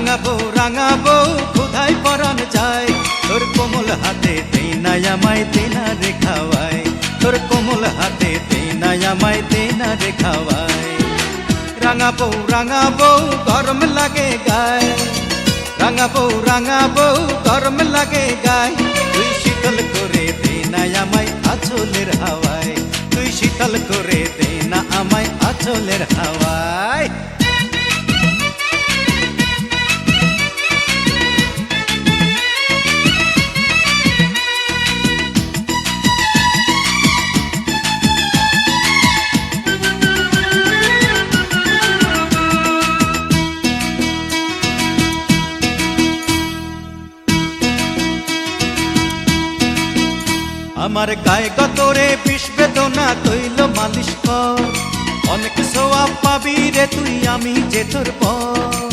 রাঙাবো কোথায় পরাণ যায়, তোর কোমল হাতে দেই না আমায় দেনা রে খাওয়াই, তোর কোমল হাতে দেই না আমায় দেনা রে খাওয়াই। রাঙাবো গরম লাগে গায়, রাঙাবো গরম লাগে গায়, তুই শীতল করে দে না আমায় আঁচলের হাওয়ায়, তুই শীতল করে দে না আমায় আঁচলের হাওয়ায়। আমার গায়ে গতরে বিষ বেদনা তৈল মালিশ কর, অনেক সোয়াব পাবি রে তুই আমি যে তোর পর।